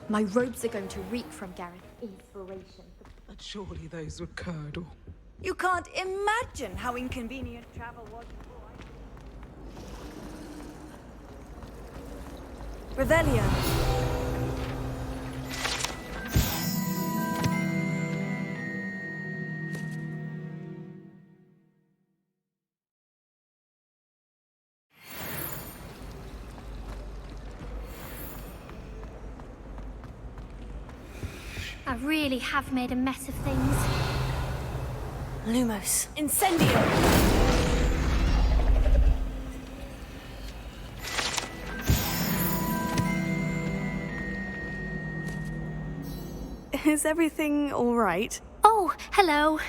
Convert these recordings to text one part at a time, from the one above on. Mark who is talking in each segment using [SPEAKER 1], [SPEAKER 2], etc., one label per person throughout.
[SPEAKER 1] My robes are going to reek from Gareth. Inspiration.
[SPEAKER 2] But surely those were curdle.
[SPEAKER 3] You can't imagine how inconvenient travel was before. Revelio.
[SPEAKER 4] I really have made a mess of things.
[SPEAKER 3] Lumos. Incendio!
[SPEAKER 5] Is everything all right?
[SPEAKER 4] Oh, hello.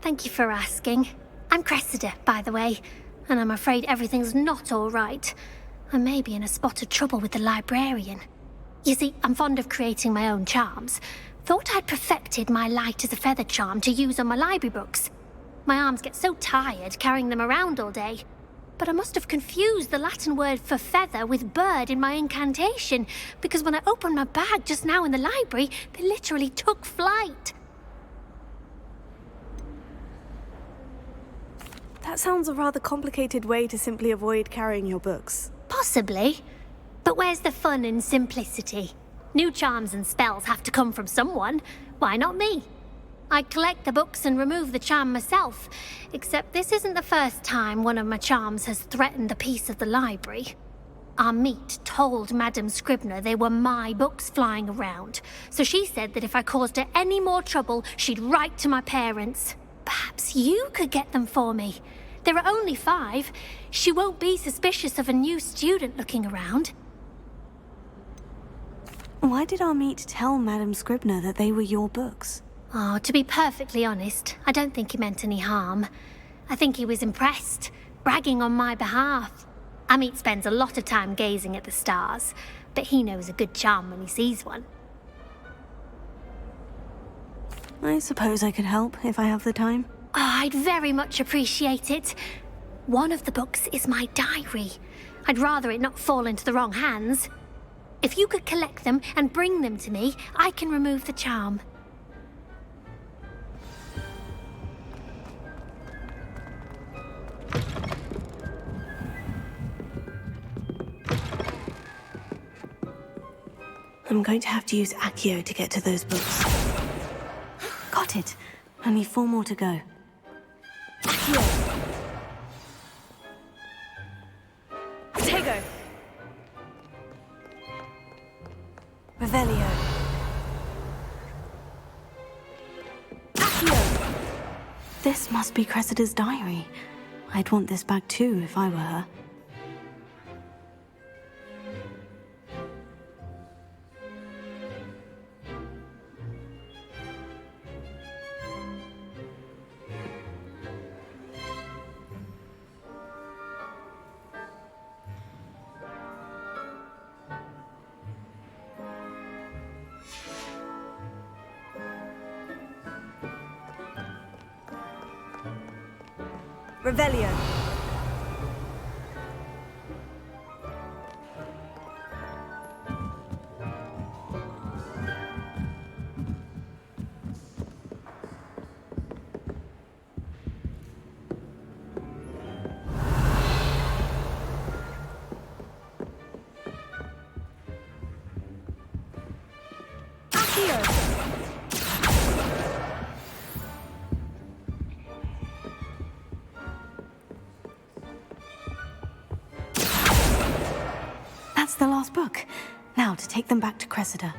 [SPEAKER 4] Thank you for asking. I'm Cressida, by the way, and I'm afraid everything's not all right. I may be in a spot of trouble with the librarian. You see, I'm fond of creating my own charms. Thought I'd perfected my light as a feather charm to use on my library books. My arms get so tired carrying them around all day. But I must have confused the Latin word for feather with bird in my incantation, because when I opened my bag just now in the library, they literally took flight.
[SPEAKER 5] That sounds a rather complicated way to simply avoid carrying your books.
[SPEAKER 4] Possibly. But where's the fun in simplicity? New charms and spells have to come from someone. Why not me? I collect the books and remove the charm myself, except this isn't the first time one of my charms has threatened the peace of the library. Our meet told Madame Scribner they were my books flying around, so she said that if I caused her any more trouble, she'd write to my parents. Perhaps you could get them for me. There are only 5. She won't be suspicious of a new student looking around.
[SPEAKER 5] Why did our meet tell Madame Scribner that they were your books?
[SPEAKER 4] Oh, to be perfectly honest, I don't think he meant any harm. I think he was impressed, bragging on my behalf. Amit spends a lot of time gazing at the stars, but he knows a good charm when he sees one.
[SPEAKER 5] I suppose I could help if I have the time.
[SPEAKER 4] Oh, I'd very much appreciate it. One of the books is my diary. I'd rather it not fall into the wrong hands. If you could collect them and bring them to me, I can remove the charm.
[SPEAKER 5] I'm going to have to use Accio to get to those books. Got it. Only 4 more to go.
[SPEAKER 3] Accio! Tego! Revelio! Accio!
[SPEAKER 5] This must be Cressida's diary. I'd want this back too if I were her.
[SPEAKER 3] Revelio!
[SPEAKER 5] That's the last book. Now to take them back to Cressida.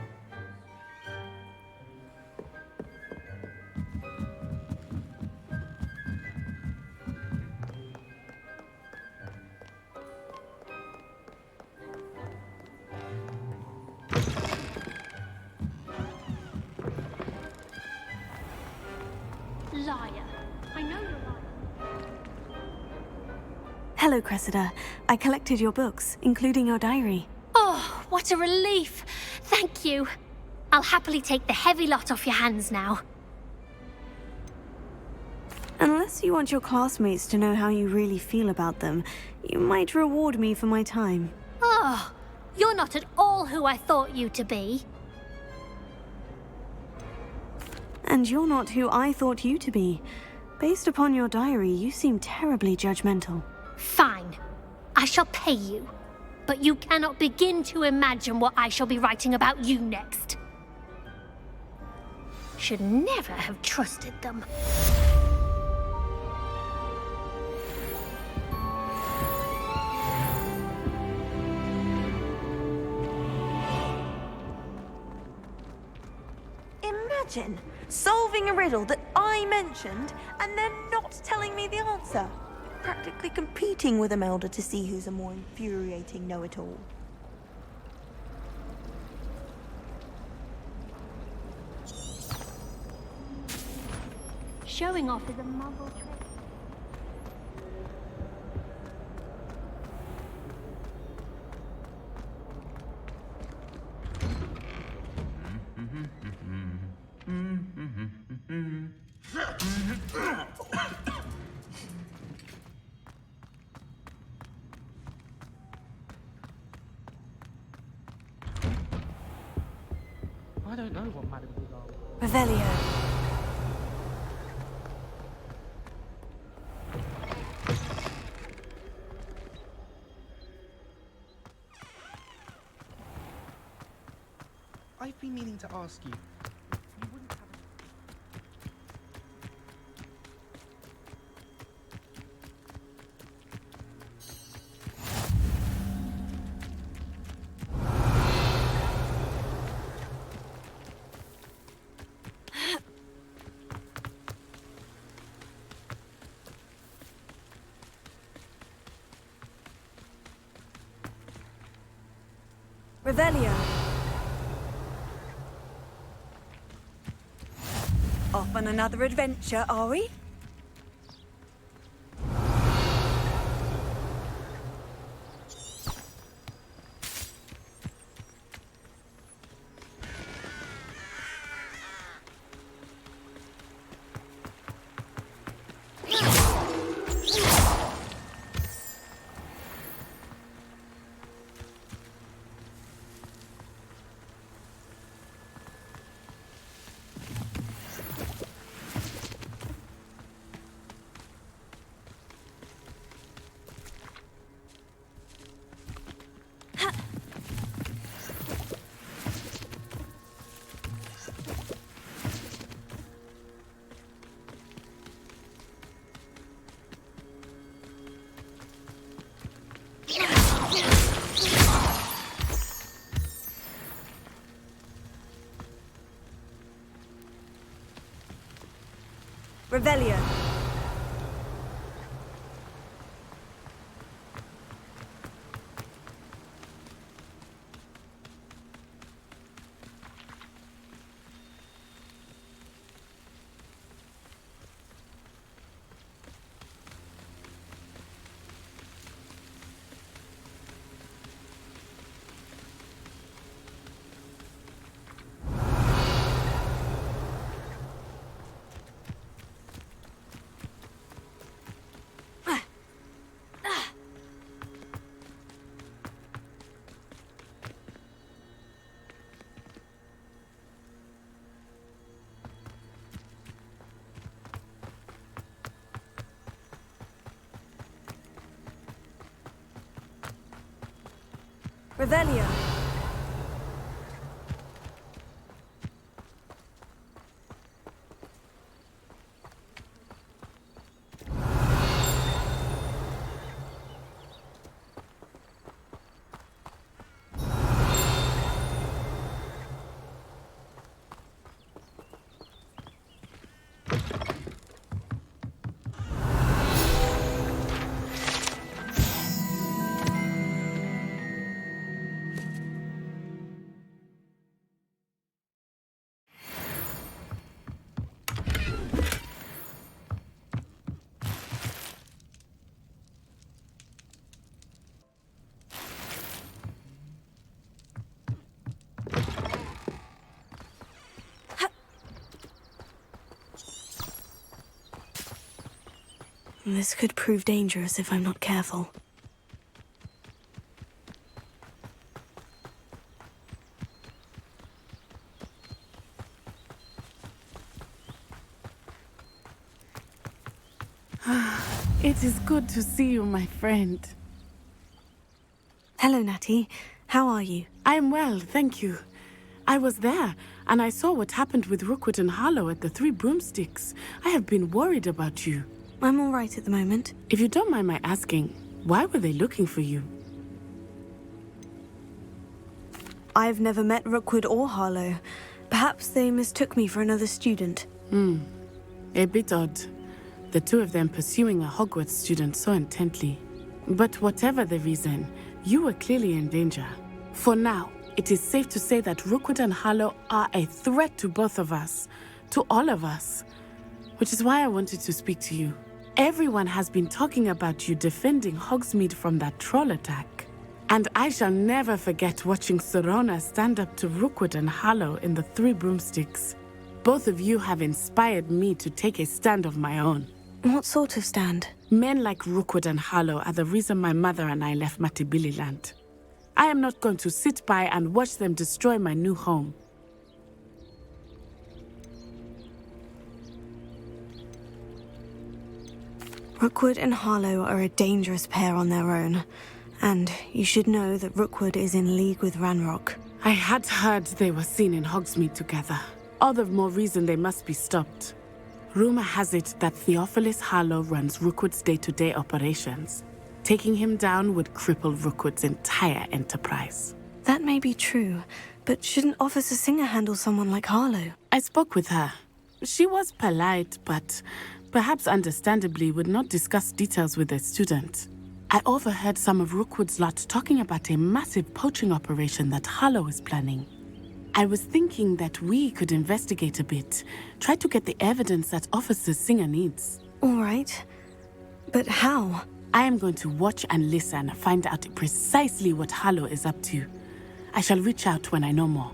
[SPEAKER 4] Liar. I know you're lying.
[SPEAKER 5] Hello, Cressida. I collected your books, including your diary.
[SPEAKER 4] Oh, what a relief. Thank you. I'll happily take the heavy lot off your hands now.
[SPEAKER 5] Unless you want your classmates to know how you really feel about them, you might reward me for my time.
[SPEAKER 4] Oh, you're not at all who I thought you to be.
[SPEAKER 5] And you're not who I thought you to be. Based upon your diary, you seem terribly judgmental.
[SPEAKER 4] Fine. I shall pay you. But you cannot begin to imagine what I shall be writing about you next. Should never have trusted them.
[SPEAKER 3] Imagine solving a riddle that I mentioned and then not telling me the answer. Practically competing with Imelda to see who's a more infuriating know-it-all.
[SPEAKER 4] Showing off is a muggle trick.
[SPEAKER 6] I don't know what Madame Bougal.
[SPEAKER 5] Revelio.
[SPEAKER 6] I've been meaning to ask you. You wouldn't have
[SPEAKER 3] Revelio. Off on another adventure, are we? Revelio. Revelio.
[SPEAKER 5] This could prove dangerous if I'm not careful.
[SPEAKER 7] It is good to see you, my friend.
[SPEAKER 5] Hello, Natty. How are you?
[SPEAKER 7] I am well, thank you. I was there, and I saw what happened with Rookwood and Harlow at the Three Broomsticks. I have been worried about you.
[SPEAKER 5] I'm all right at the moment.
[SPEAKER 7] If you don't mind my asking, why were they looking for you?
[SPEAKER 5] I've never met Rookwood or Harlow. Perhaps they mistook me for another student.
[SPEAKER 7] A bit odd. The two of them pursuing a Hogwarts student so intently. But whatever the reason, you were clearly in danger. For now, it is safe to say that Rookwood and Harlow are a threat to both of us. To all of us. Which is why I wanted to speak to you. Everyone has been talking about you defending Hogsmeade from that troll attack. And I shall never forget watching Serona stand up to Rookwood and Harlow in the Three Broomsticks. Both of you have inspired me to take a stand of my own.
[SPEAKER 5] What sort of stand?
[SPEAKER 7] Men like Rookwood and Harlow are the reason my mother and I left Matabeleland. I am not going to sit by and watch them destroy my new home.
[SPEAKER 5] Rookwood and Harlow are a dangerous pair on their own. And you should know that Rookwood is in league with Ranrock.
[SPEAKER 7] I had heard they were seen in Hogsmeade together. All the more reason they must be stopped. Rumor has it that Theophilus Harlow runs Rookwood's day-to-day operations. Taking him down would cripple Rookwood's entire enterprise.
[SPEAKER 5] That may be true, but shouldn't Officer Singer handle someone like Harlow?
[SPEAKER 7] I spoke with her. She was polite, but perhaps understandably would not discuss details with a student. I overheard some of Rookwood's lot talking about a massive poaching operation that Harlow is planning. I was thinking that we could investigate a bit, try to get the evidence that Officer Singer needs.
[SPEAKER 5] All right. But how?
[SPEAKER 7] I am going to watch and listen, find out precisely what Harlow is up to. I shall reach out when I know more.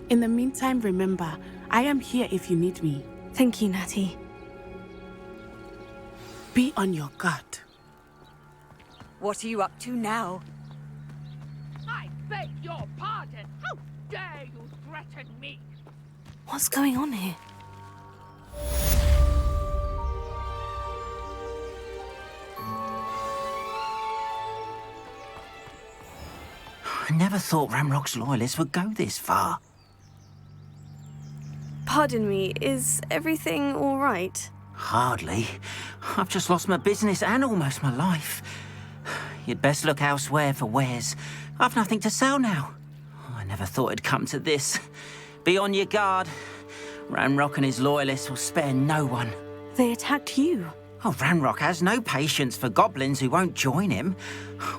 [SPEAKER 7] In the meantime, remember, I am here if you need me.
[SPEAKER 5] Thank you, Natty.
[SPEAKER 7] Be on your guard.
[SPEAKER 8] What are you up to now?
[SPEAKER 2] I beg your pardon. How dare you threaten me?
[SPEAKER 5] What's going on here?
[SPEAKER 9] I never thought Ranrock's loyalists would go this far.
[SPEAKER 5] Pardon me, is everything all right?
[SPEAKER 9] Hardly. I've just lost my business and almost my life. You'd best look elsewhere for wares. I've nothing to sell now. I never thought it'd come to this. Be on your guard. Ranrock and his loyalists will spare no one.
[SPEAKER 5] They attacked you.
[SPEAKER 9] Oh, Ranrock has no patience for goblins who won't join him.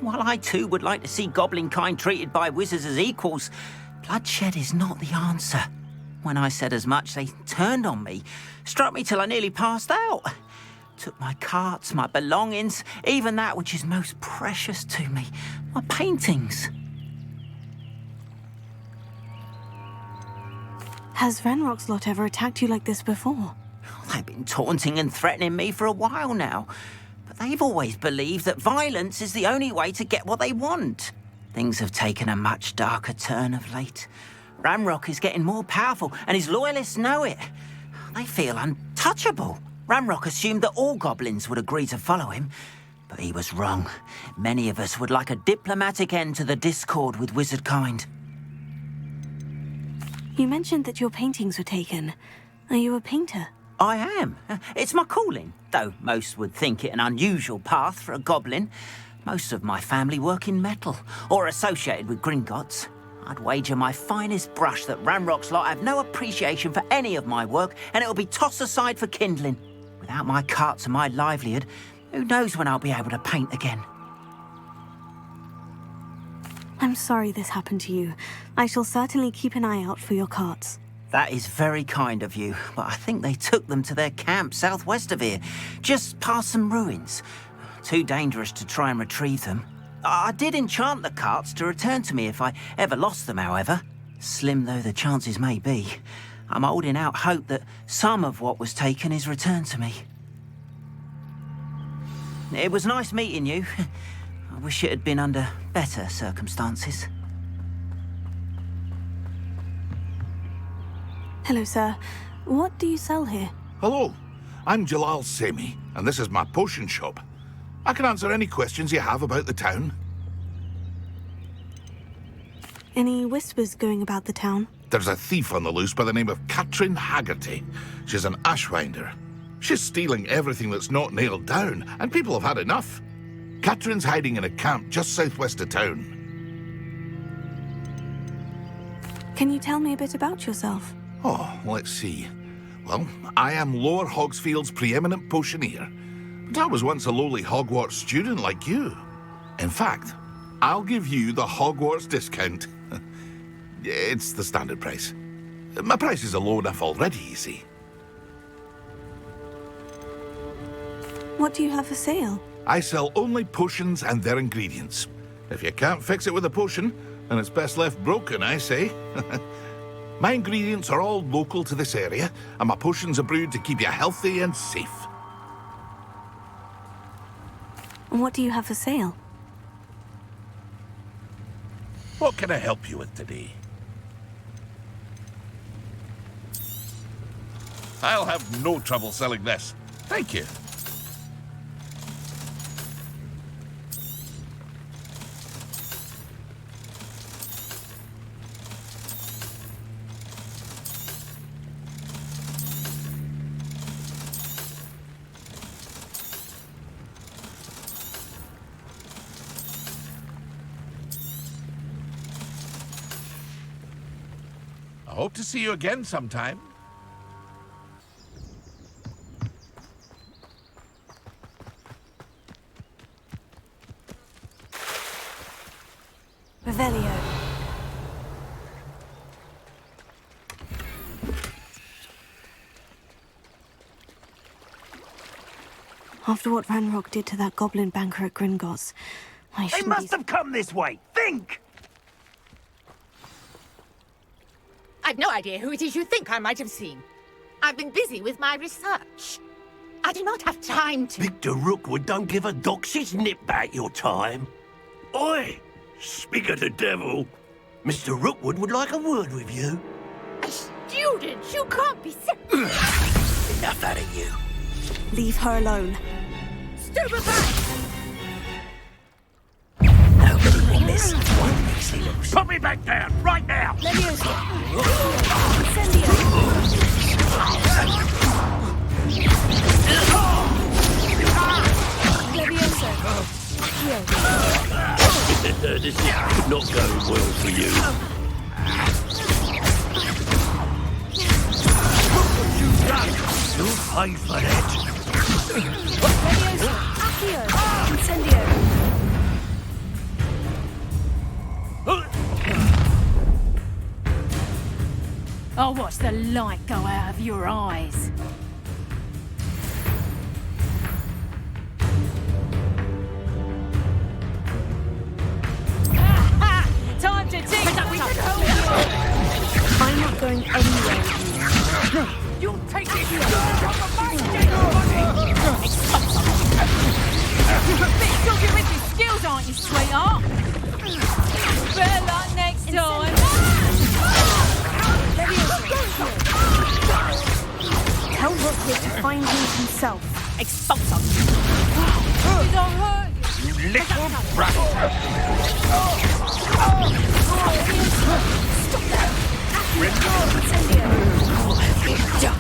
[SPEAKER 9] While I too would like to see goblin kind treated by wizards as equals, bloodshed is not the answer. When I said as much, they turned on me, struck me till I nearly passed out. Took my carts, my belongings, even that which is most precious to me, my paintings.
[SPEAKER 5] Has Ranrock's lot ever attacked you like this before?
[SPEAKER 9] They've been taunting and threatening me for a while now, but they've always believed that violence is the only way to get what they want. Things have taken a much darker turn of late. Ranrock is getting more powerful, and his loyalists know it. They feel untouchable. Ranrock assumed that all goblins would agree to follow him, but he was wrong. Many of us would like a diplomatic end to the discord with wizard kind.
[SPEAKER 5] You mentioned that your paintings were taken. Are you a painter?
[SPEAKER 9] I am. It's my calling, though most would think it an unusual path for a goblin. Most of my family work in metal, or associated with Gringotts. I'd wager my finest brush that Ranrock's lot have no appreciation for any of my work, and it'll be tossed aside for kindling. Without my carts and my livelihood, who knows when I'll be able to paint again.
[SPEAKER 5] I'm sorry this happened to you. I shall certainly keep an eye out for your carts.
[SPEAKER 9] That is very kind of you, but I think they took them to their camp southwest of here, just past some ruins. Too dangerous to try and retrieve them. I did enchant the carts to return to me if I ever lost them, however. Slim though the chances may be, I'm holding out hope that some of what was taken is returned to me. It was nice meeting you. I wish it had been under better circumstances.
[SPEAKER 5] Hello, sir. What do you sell here?
[SPEAKER 10] Hello, I'm Jalal Semi, and this is my potion shop. I can answer any questions you have about the town.
[SPEAKER 5] Any whispers going about the town?
[SPEAKER 10] There's a thief on the loose by the name of Catherine Haggerty. She's an ashwinder. She's stealing everything that's not nailed down, and people have had enough. Catherine's hiding in a camp just southwest of town.
[SPEAKER 5] Can you tell me a bit about yourself?
[SPEAKER 10] Oh, let's see. Well, I am Lower Hogsfield's preeminent potioneer. But I was once a lowly Hogwarts student like you. In fact, I'll give you the Hogwarts discount. It's the standard price. My prices are low enough already, you see.
[SPEAKER 5] What do you have for sale?
[SPEAKER 10] I sell only potions and their ingredients. If you can't fix it with a potion, then it's best left broken, I say. My ingredients are all local to this area, and my potions are brewed to keep you healthy and safe.
[SPEAKER 5] And what do you have for sale?
[SPEAKER 10] What can I help you with today? I'll have no trouble selling this. Thank you. I hope to see you again sometime.
[SPEAKER 5] Revelio. After what Ranrock did to that goblin banker at Gringotts, I
[SPEAKER 11] They
[SPEAKER 5] shouldn't
[SPEAKER 11] must have come this way. Think!
[SPEAKER 2] I've no idea who it is you think I might have seen. I've been busy with my research. I do not have time to...
[SPEAKER 11] Victor Rookwood don't give a doxy's nip back your time. Oi! Speak of the devil. Mr. Rookwood would like a word with you.
[SPEAKER 2] A student? You can't be sick.
[SPEAKER 11] Enough out of you.
[SPEAKER 5] leave her alone.
[SPEAKER 2] Stupid back!
[SPEAKER 11] Nobody will miss one Nixie loose. Put me back down, right now!
[SPEAKER 5] Leviosa! Incendio! Leviosa!
[SPEAKER 11] This is not going well for you. What have you done? You'll pay for that.
[SPEAKER 5] Leviosa! Accio! Incendio!
[SPEAKER 2] I'll watch the light go out of your eyes. Time to take
[SPEAKER 5] I'm not going anywhere with you.
[SPEAKER 2] You'll take it from Still good with your skills, aren't you, sweetheart? Better luck next time.
[SPEAKER 5] Tell Rookwood to find him himself.
[SPEAKER 2] Expulsor. Did I hurt you?
[SPEAKER 11] You little brat!
[SPEAKER 5] Stop that! Incendio!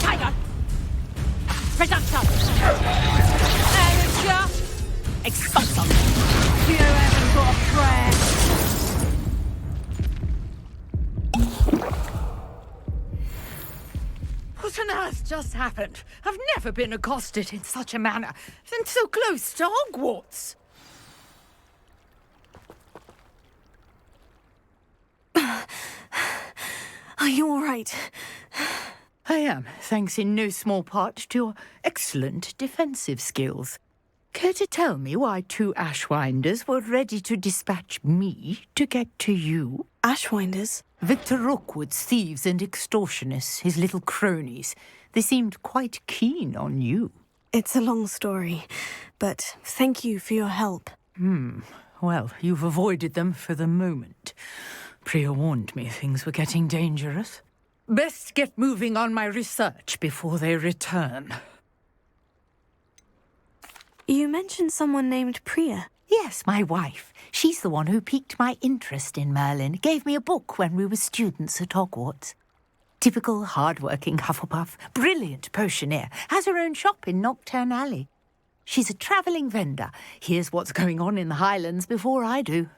[SPEAKER 2] Hang on. Presumption. Amateur. Expulsor. You haven't got a prayer. What on earth just happened? I've never been accosted in such a manner, and so close to Hogwarts.
[SPEAKER 5] Are you all right?
[SPEAKER 2] I am, thanks in no small part to your excellent defensive skills. Care to tell me why two Ashwinders were ready to dispatch me to get to you?
[SPEAKER 5] Ashwinders?
[SPEAKER 2] Victor Rookwood's thieves and extortionists, his little cronies. They seemed quite keen on you.
[SPEAKER 5] It's a long story, but thank you for your help.
[SPEAKER 2] Well, you've avoided them for the moment. Priya warned me things were getting dangerous. Best get moving on my research before they return.
[SPEAKER 5] You mentioned someone named Priya.
[SPEAKER 2] Yes, my wife. She's the one who piqued my interest in Merlin. Gave me a book when we were students at Hogwarts. Typical hard-working Hufflepuff, brilliant potioneer, has her own shop in Nocturne Alley. She's a travelling vendor. Hears what's going on in the Highlands before I do.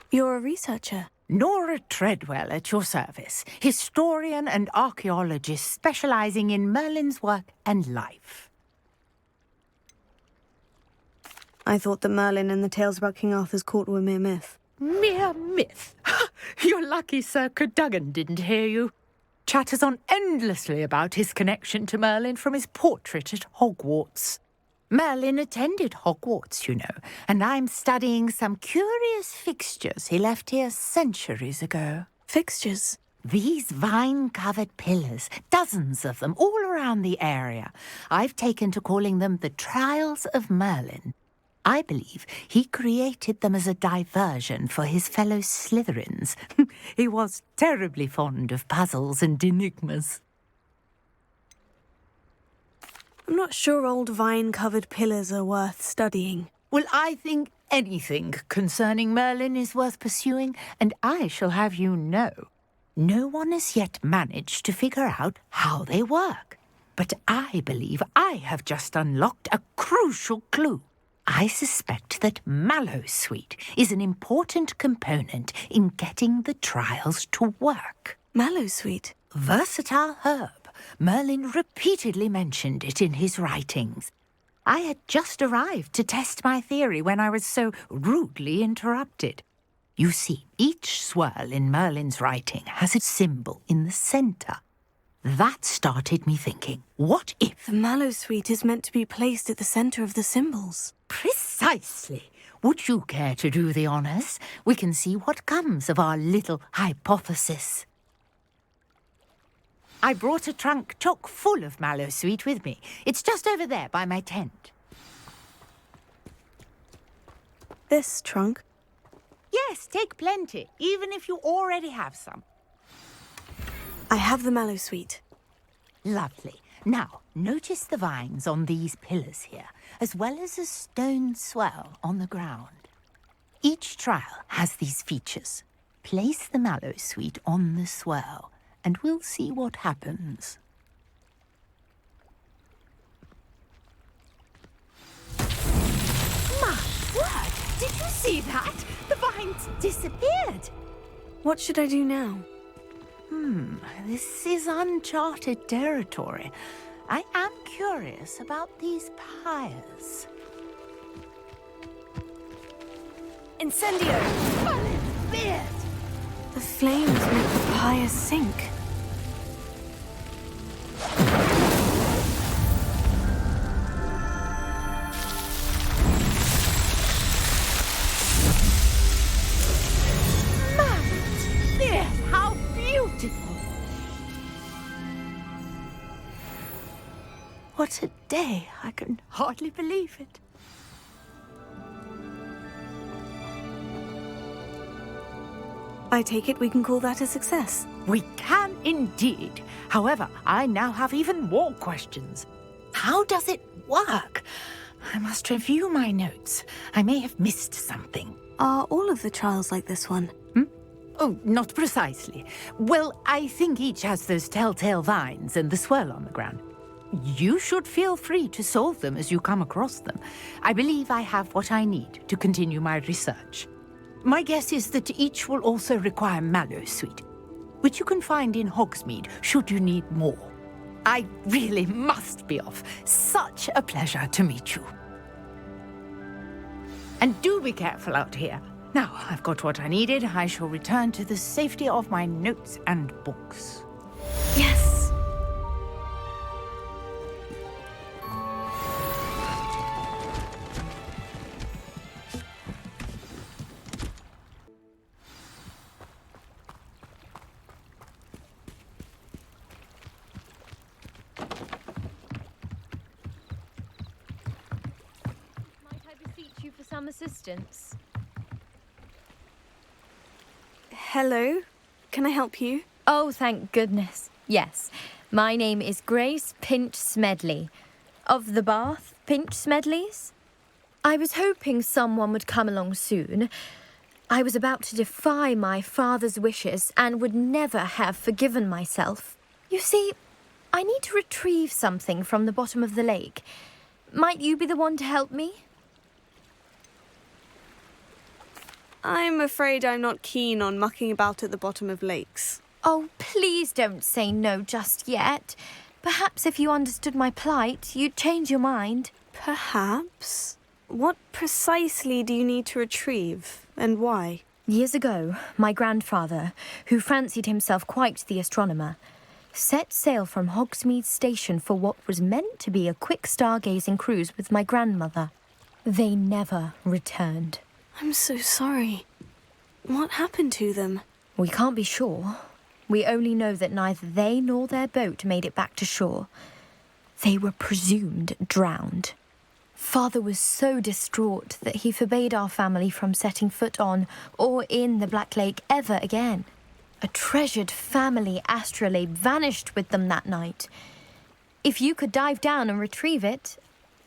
[SPEAKER 5] You're a researcher.
[SPEAKER 2] Nora Treadwell at your service, historian and archaeologist specialising in Merlin's work and life.
[SPEAKER 5] I thought that Merlin and the tales about King Arthur's court were mere myth.
[SPEAKER 2] Mere myth? You're lucky Sir Cadogan didn't hear you. Chatters on endlessly about his connection to Merlin from his portrait at Hogwarts. Merlin attended Hogwarts, you know, and I'm studying some curious fixtures he left here centuries ago.
[SPEAKER 5] Fixtures?
[SPEAKER 2] These vine-covered pillars, dozens of them, all around the area. I've taken to calling them the Trials of Merlin. I believe he created them as a diversion for his fellow Slytherins. He was terribly fond of puzzles and enigmas.
[SPEAKER 5] I'm not sure old vine-covered pillars are worth studying.
[SPEAKER 2] Well, I think anything concerning Merlin is worth pursuing, and I shall have you know, no one has yet managed to figure out how they work. But I believe I have just unlocked a crucial clue. I suspect that Mallowsweet is an important component in getting the trials to work.
[SPEAKER 5] Mallowsweet?
[SPEAKER 2] Versatile herb. Merlin repeatedly mentioned it in his writings. I had just arrived to test my theory when I was so rudely interrupted. You see, each swirl in Merlin's writing has a symbol in the centre. That started me thinking, what if...
[SPEAKER 5] The Mallowsweet is meant to be placed at the centre of the symbols.
[SPEAKER 2] Precisely. Would you care to do the honours? We can see what comes of our little hypothesis. I brought a trunk chock full of Mallowsweet with me. It's just over there by my tent.
[SPEAKER 5] This trunk?
[SPEAKER 2] Yes, take plenty, even if you already have some.
[SPEAKER 5] I have the Mallowsweet.
[SPEAKER 2] Lovely. Now, notice the vines on these pillars here, as well as a stone swell on the ground. Each trial has these features. Place the Mallowsweet on the swell, and we'll see what happens. My word! Did you see that? The vines disappeared!
[SPEAKER 5] What should I do now?
[SPEAKER 2] This is uncharted territory. I am curious about these pyres.
[SPEAKER 3] Incendio!
[SPEAKER 2] Merlin's beard!
[SPEAKER 5] The flames make the pyres sink.
[SPEAKER 2] Merlin's beard! How beautiful! What a day! I can hardly believe it.
[SPEAKER 5] I take it we can call that a success.
[SPEAKER 2] We can indeed. However, I now have even more questions. How does it work? I must review my notes. I may have missed something.
[SPEAKER 5] Are all of the trials like this one?
[SPEAKER 2] Oh, not precisely. Well, I think each has those telltale vines and the swirl on the ground. You should feel free to solve them as you come across them. I believe I have what I need to continue my research. My guess is that each will also require Mallowsweet, which you can find in Hogsmeade should you need more. I really must be off. Such a pleasure to meet you. And do be careful out here. Now, I've got what I needed. I shall return to the safety of my notes and books.
[SPEAKER 5] Yes!
[SPEAKER 1] Some assistance.
[SPEAKER 5] Hello? Can I help you?
[SPEAKER 1] Oh, thank goodness. Yes. My name is Grace Pinch Smedley.
[SPEAKER 12] Of the bath, Pinch Smedleys? I was hoping someone would come along soon. I was about to defy my father's wishes and would never have forgiven myself. You see, I need to retrieve something from the bottom of the lake. Might you be the one to help me?
[SPEAKER 5] I'm afraid I'm not keen on mucking about at the bottom of lakes.
[SPEAKER 12] Oh, please don't say no just yet. Perhaps if you understood my plight, you'd change your mind.
[SPEAKER 5] Perhaps? What precisely do you need to retrieve, and why?
[SPEAKER 12] Years ago, my grandfather, who fancied himself quite the astronomer, set sail from Hogsmeade Station for what was meant to be a quick stargazing cruise with my grandmother. They never returned.
[SPEAKER 5] I'm so sorry. What happened to them?
[SPEAKER 12] We can't be sure. We only know that neither they nor their boat made it back to shore. They were presumed drowned. Father was so distraught that he forbade our family from setting foot on or in the Black Lake ever again. A treasured family astrolabe vanished with them that night. If you could dive down and retrieve it,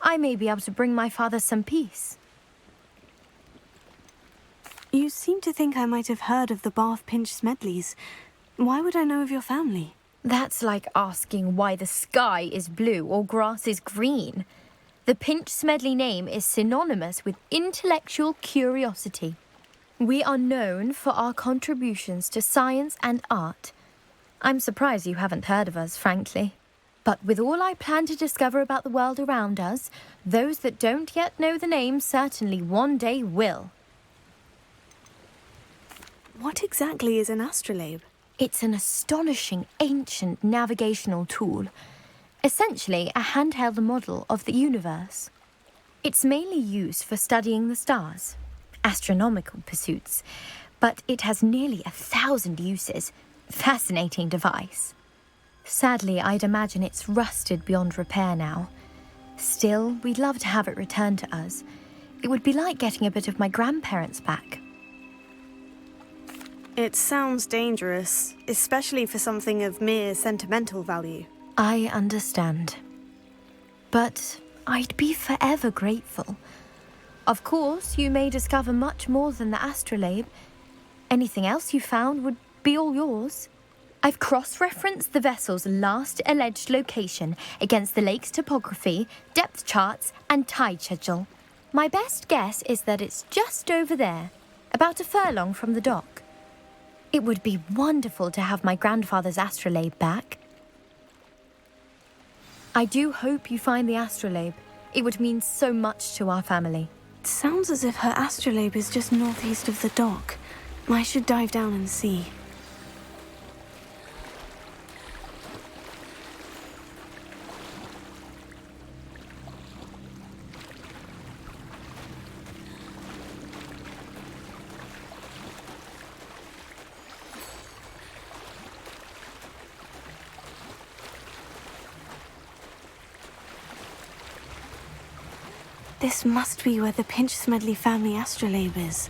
[SPEAKER 12] I may be able to bring my father some peace.
[SPEAKER 5] You seem to think I might have heard of the Bath Pinch Smedleys. Why would I know of your family?
[SPEAKER 12] That's like asking why the sky is blue or grass is green. The Pinch Smedley name is synonymous with intellectual curiosity. We are known for our contributions to science and art. I'm surprised you haven't heard of us, frankly. But with all I plan to discover about the world around us, those that don't yet know the name certainly one day will.
[SPEAKER 5] What exactly is an astrolabe?
[SPEAKER 12] It's an astonishing ancient navigational tool, essentially a handheld model of the universe. It's mainly used for studying the stars, astronomical pursuits, but it has nearly 1,000 uses. Fascinating device. Sadly, I'd imagine it's rusted beyond repair now. Still, we'd love to have it returned to us. It would be like getting a bit of my grandparents back.
[SPEAKER 5] It sounds dangerous, especially for something of mere sentimental value.
[SPEAKER 12] I understand. But I'd be forever grateful. Of course, you may discover much more than the astrolabe. Anything else you found would be all yours. I've cross-referenced the vessel's last alleged location against the lake's topography, depth charts, and tide schedule. My best guess is that it's just over there, about a furlong from the dock. It would be wonderful to have my grandfather's astrolabe back. I do hope you find the astrolabe. It would mean so much to our family.
[SPEAKER 5] It sounds as if her astrolabe is just northeast of the dock. I should dive down and see. This must be where the Pinch Smedley family astrolabe is.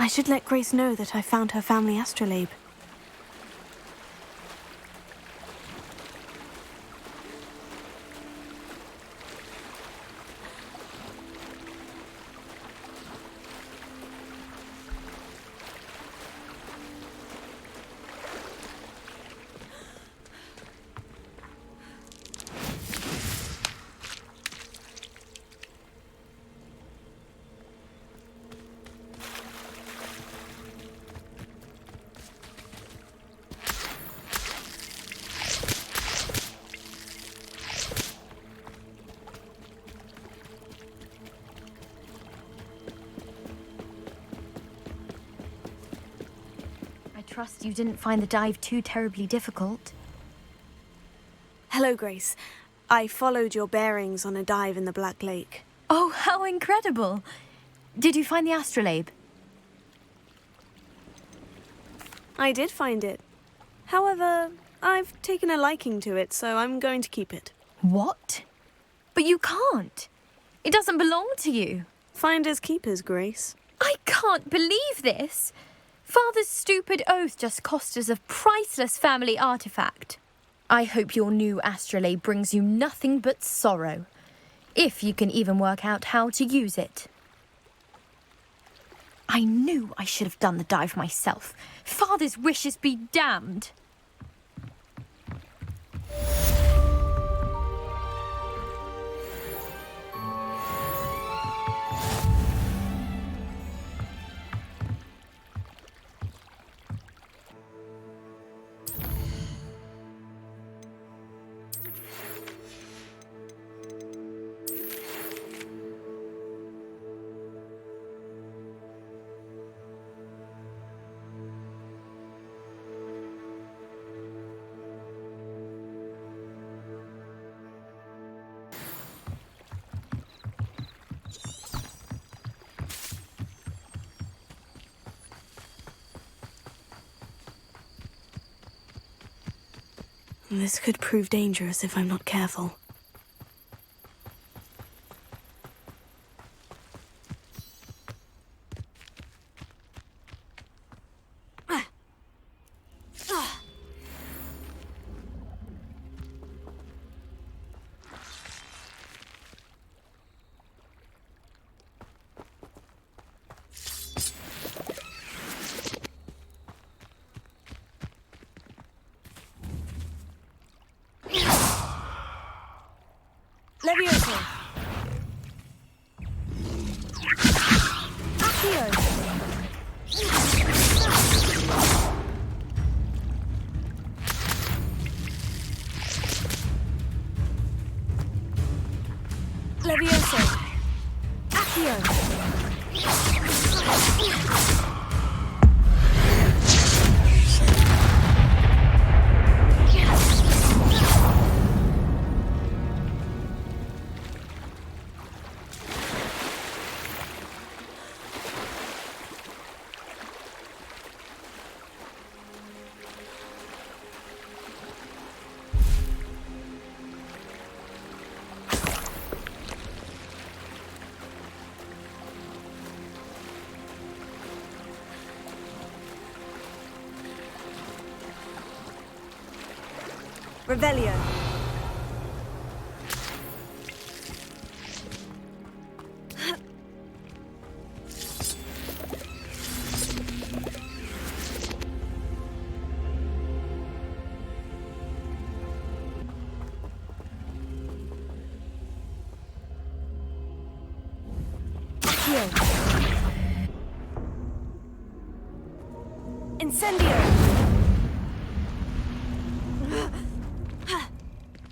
[SPEAKER 5] I should let Grace know that I found her family astrolabe.
[SPEAKER 12] trust you didn't find the dive too terribly difficult.
[SPEAKER 5] Hello, Grace. I followed your bearings on a dive in the Black Lake.
[SPEAKER 12] Oh, how incredible! Did you find the Astrolabe?
[SPEAKER 5] I did find it. However, I've taken a liking to it, so I'm going to keep it.
[SPEAKER 12] What? But you can't. It doesn't belong to you.
[SPEAKER 5] Finders keepers, Grace.
[SPEAKER 12] I can't believe this. Father's stupid oath just cost us a priceless family artifact. I hope your new Astrolabe brings you nothing but sorrow, if you can even work out how to use it. I knew I should have done the dive myself. Father's wishes be damned.
[SPEAKER 5] This could prove dangerous if I'm not careful.
[SPEAKER 3] Revelio. Incendio.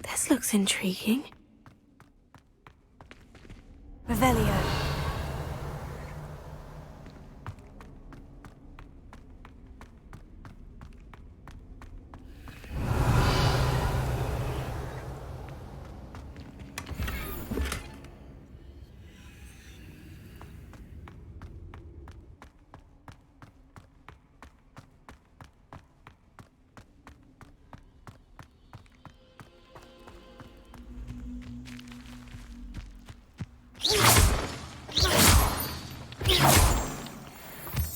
[SPEAKER 5] This looks intriguing.
[SPEAKER 3] Revelio.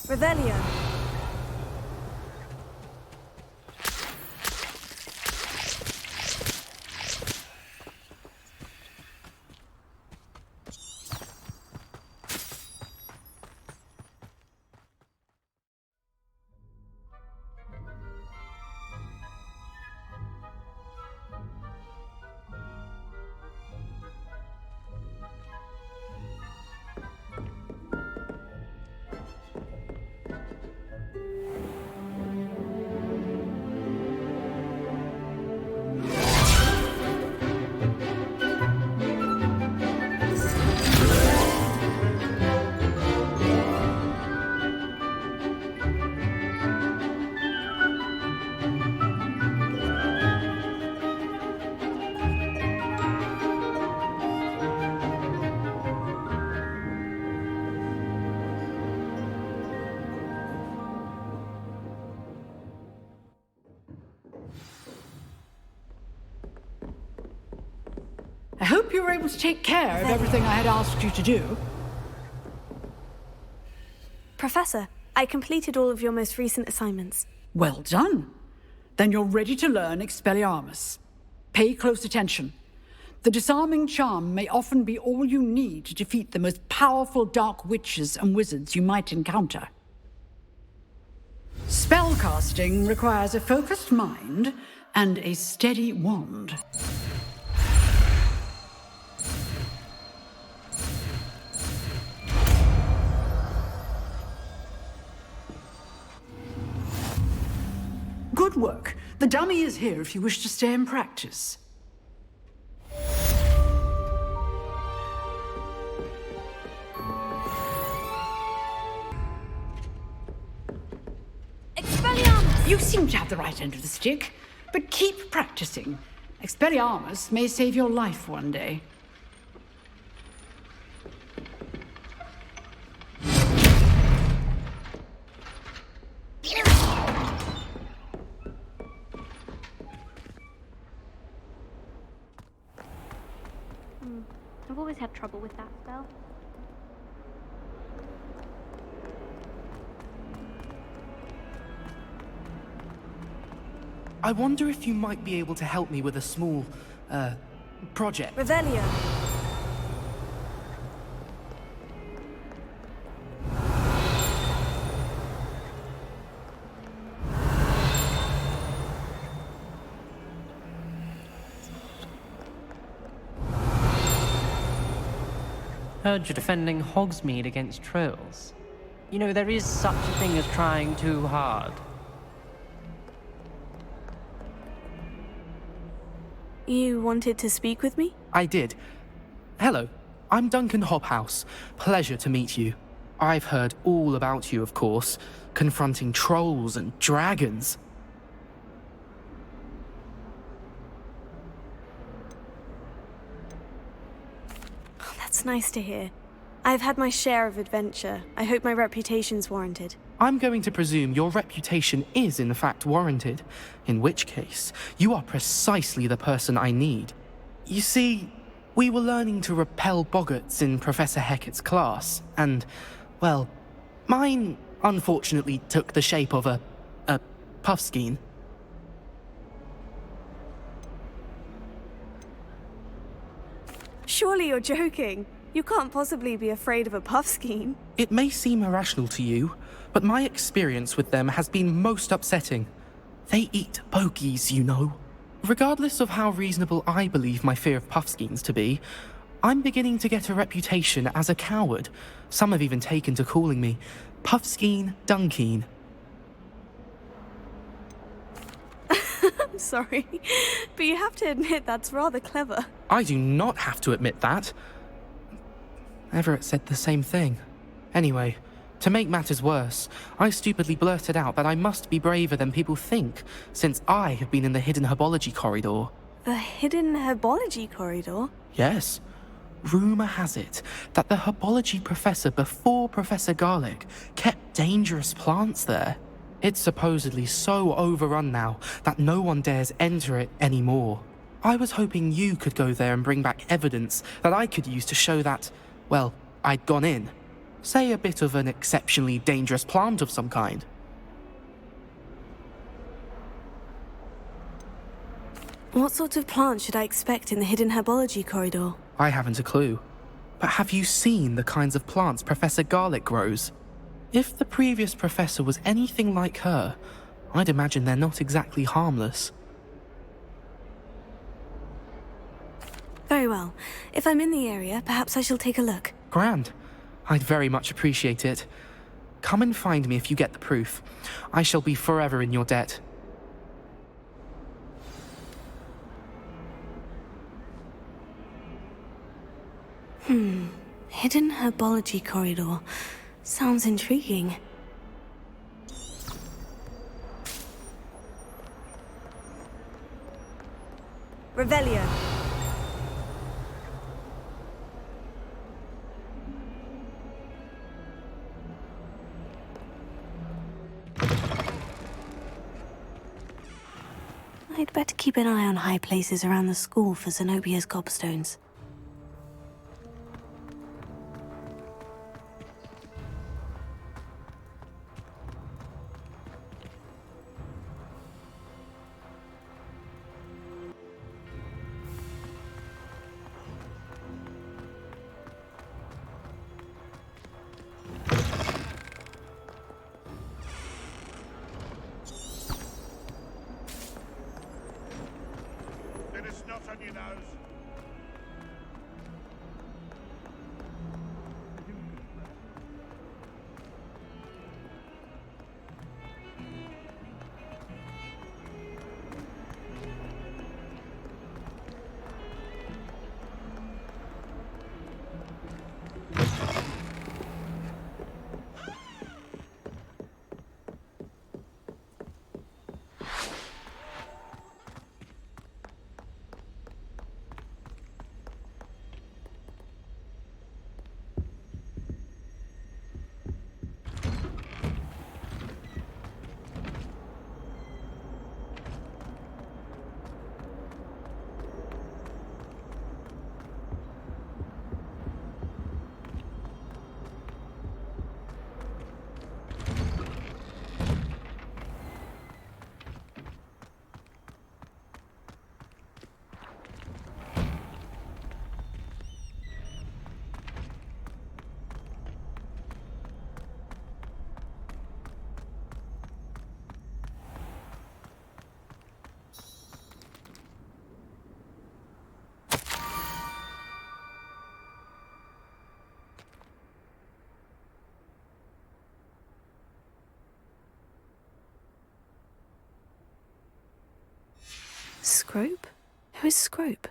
[SPEAKER 3] Revelio.
[SPEAKER 13] hope you were able to take care of everything I had asked you to do.
[SPEAKER 5] Professor, I completed all of your most recent assignments.
[SPEAKER 13] Well done. Then you're ready to learn Expelliarmus. Pay close attention. The disarming charm may often be all you need to defeat the most powerful dark witches and wizards you might encounter. Spellcasting requires a focused mind and a steady wand. Good work. The dummy is here if you wish to stay and practice.
[SPEAKER 3] Expelliarmus!
[SPEAKER 13] You seem to have the right end of the stick, but keep practicing. Expelliarmus may save your life one day.
[SPEAKER 1] I've always had trouble with that spell.
[SPEAKER 6] I wonder if you might be able to help me with a small, project.
[SPEAKER 3] Revelio.
[SPEAKER 14] Heard you're defending Hogsmeade against trolls. You know, there is such a thing as trying too hard.
[SPEAKER 5] You wanted to speak with me?
[SPEAKER 6] I did. Hello, I'm Duncan Hobhouse. Pleasure to meet you. I've heard all about you, of course, confronting trolls and dragons.
[SPEAKER 5] That's nice to hear. I've had my share of adventure. I hope my reputation's warranted.
[SPEAKER 6] I'm going to presume your reputation is in fact warranted, in which case, you are precisely the person I need. You see, we were learning to repel boggarts in Professor Hecat's class, and, well, mine unfortunately took the shape of a puffskein.
[SPEAKER 5] Surely you're joking. You can't possibly be afraid of a puffskein.
[SPEAKER 6] It may seem irrational to you, but my experience with them has been most upsetting. They eat bogies, you know. Regardless of how reasonable I believe my fear of puffskeins to be, I'm beginning to get a reputation as a coward. Some have even taken to calling me Puffskeen Dunkeen.
[SPEAKER 5] I'm sorry, but you have to admit that's rather clever.
[SPEAKER 6] I do not have to admit that. Everett said the same thing. Anyway, to make matters worse, I stupidly blurted out that I must be braver than people think, since I have been in the hidden herbology corridor.
[SPEAKER 5] The hidden herbology corridor?
[SPEAKER 6] Yes. Rumour has it that the herbology professor before Professor Garlic kept dangerous plants there. It's supposedly so overrun now that no one dares enter it anymore. I was hoping you could go there and bring back evidence that I could use to show that, well, I'd gone in. Say a bit of an exceptionally dangerous plant of some kind.
[SPEAKER 5] What sort of plant should I expect in the hidden herbology corridor?
[SPEAKER 6] I haven't a clue. But have you seen the kinds of plants Professor Garlic grows? If the previous professor was anything like her, I'd imagine they're not exactly harmless.
[SPEAKER 5] Very well. If I'm in the area, perhaps I shall take a look.
[SPEAKER 6] Grand. I'd very much appreciate it. Come and find me if you get the proof. I shall be forever in your debt.
[SPEAKER 5] Hidden herbology corridor. Sounds intriguing. Revelio. I'd better keep an eye on high places around the school for Zenobia's gobstones.
[SPEAKER 10] on your nose.
[SPEAKER 5] Scrope? Who is Scrope?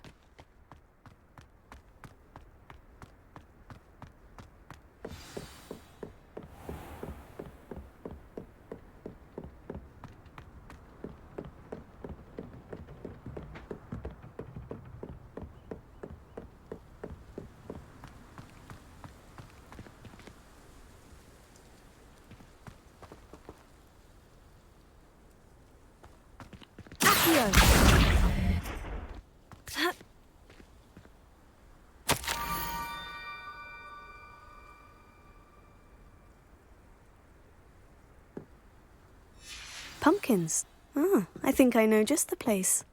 [SPEAKER 5] Pumpkins. Ah, I think I know just the place.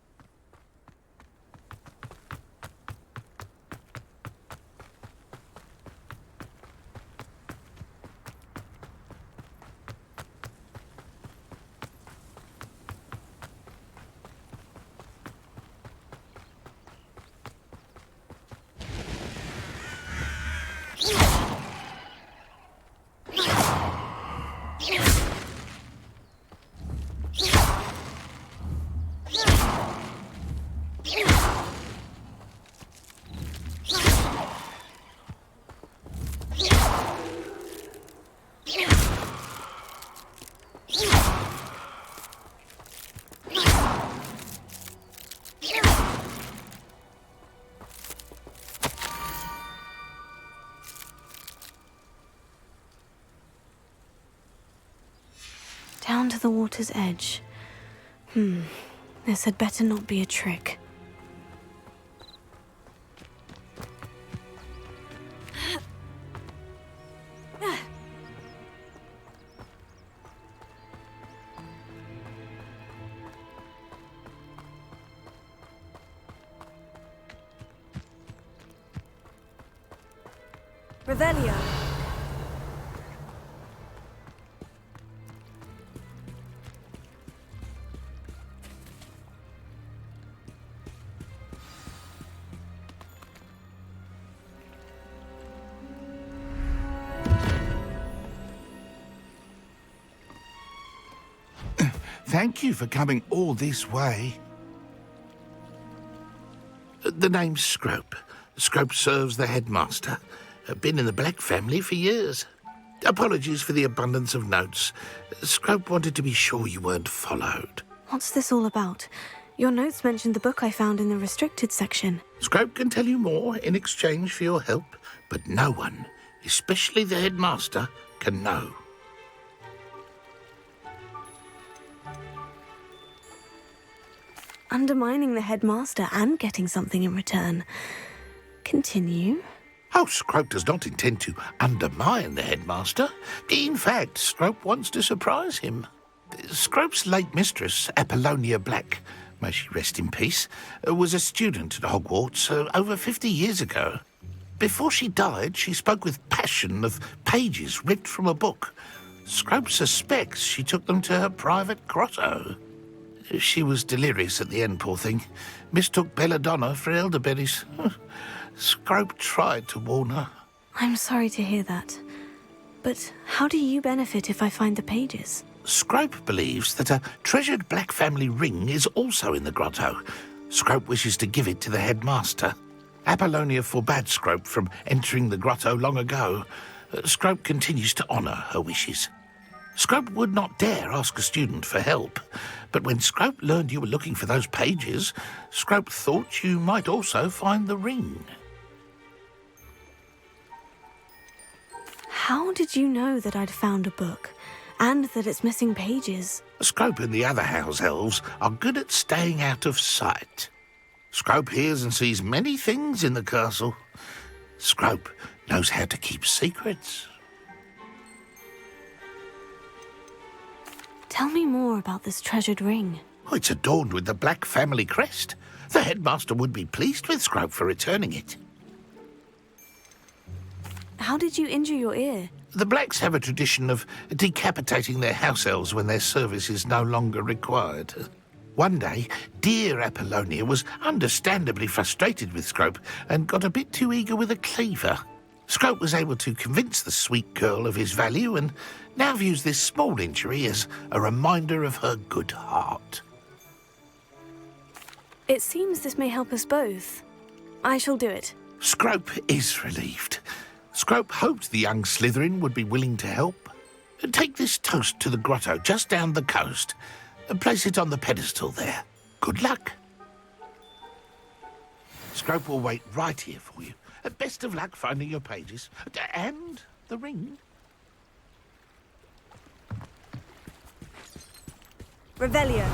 [SPEAKER 5] Down to the water's edge. This had better not be a trick. Revelio.
[SPEAKER 10] Thank you for coming all this way. The name's Scrope. Scrope serves the headmaster. Been in the Black family for years. Apologies for the abundance of notes. Scrope wanted to be sure you weren't followed.
[SPEAKER 5] What's this all about? Your notes mentioned the book I found in the restricted section.
[SPEAKER 10] Scrope can tell you more in exchange for your help, but no one, especially the headmaster, can know.
[SPEAKER 5] Undermining the headmaster and getting something in return. Continue.
[SPEAKER 10] Oh, Scrope does not intend to undermine the headmaster. In fact, Scrope wants to surprise him. Scrope's late mistress, Apollonia Black, may she rest in peace, was a student at Hogwarts over 50 years ago. Before she died, she spoke with passion of pages ripped from a book. Scrope suspects she took them to her private grotto. She was delirious at the end, poor thing. Mistook belladonna for elderberries. Scrope tried to warn her.
[SPEAKER 5] I'm sorry to hear that. But how do you benefit if I find the pages?
[SPEAKER 10] Scrope believes that a treasured black family ring is also in the grotto. Scrope wishes to give it to the headmaster. Apollonia forbade Scrope from entering the grotto long ago. Scrope continues to honour her wishes. Scrope would not dare ask a student for help, but when Scrope learned you were looking for those pages, Scrope thought you might also find the ring.
[SPEAKER 5] How did you know that I'd found a book, and that it's missing pages?
[SPEAKER 10] Scrope and the other house elves are good at staying out of sight. Scrope hears and sees many things in the castle. Scrope knows how to keep secrets.
[SPEAKER 5] Tell me more about this treasured ring.
[SPEAKER 10] Oh, it's adorned with the black family crest. The headmaster would be pleased with Scrope for returning it.
[SPEAKER 5] How did you injure your ear?
[SPEAKER 10] The Blacks have a tradition of decapitating their house elves when their service is no longer required. One day, dear Apollonia was understandably frustrated with Scrope and got a bit too eager with a cleaver. Scrope was able to convince the sweet girl of his value and now views this small injury as a reminder of her good heart.
[SPEAKER 5] It seems this may help us both. I shall do it.
[SPEAKER 10] Scrope is relieved. Scrope hoped the young Slytherin would be willing to help. Take this toast to the grotto just down the coast and place it on the pedestal there. Good luck. Scrope will wait right here for you. Best of luck finding your pages. And the ring.
[SPEAKER 5] Revelio.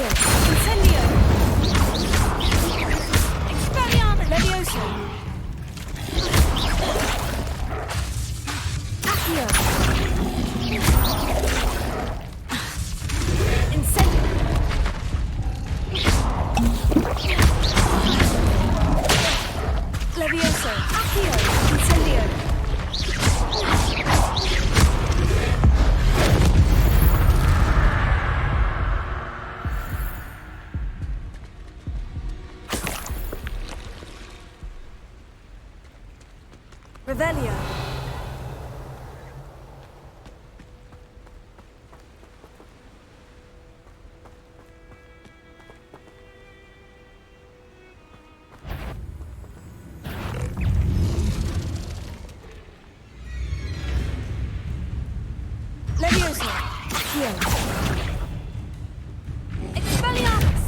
[SPEAKER 3] Incendio! Expelliarmus! Levioso! Accio! Incendio! Levioso! Accio! Incendio! Revelio. Levioso. Accio. Expelliarmus.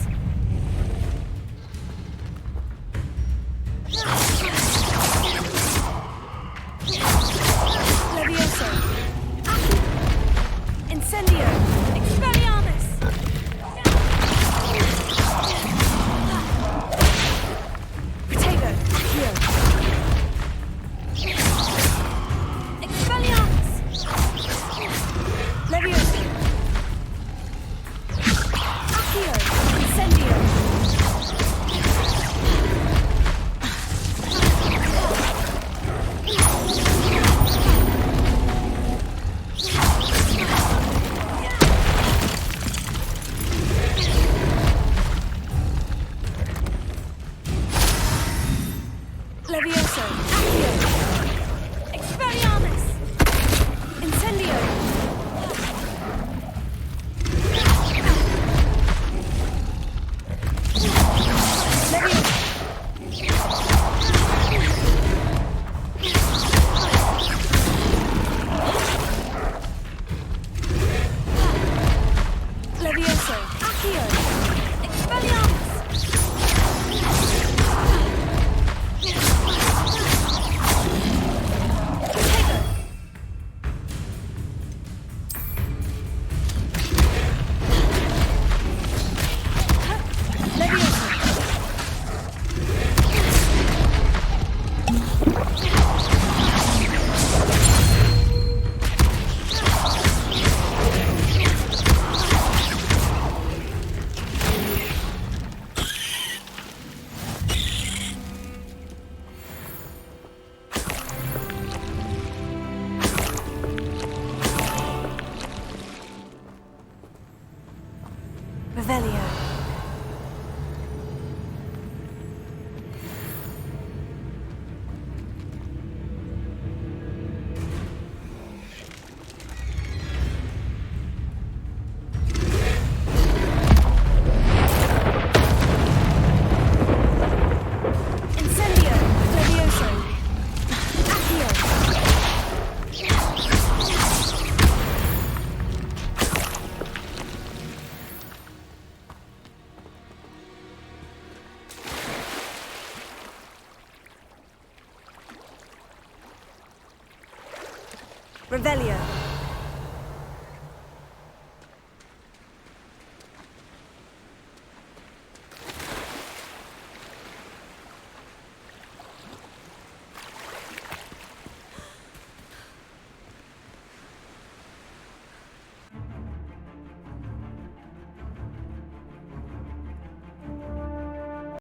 [SPEAKER 3] Revelio.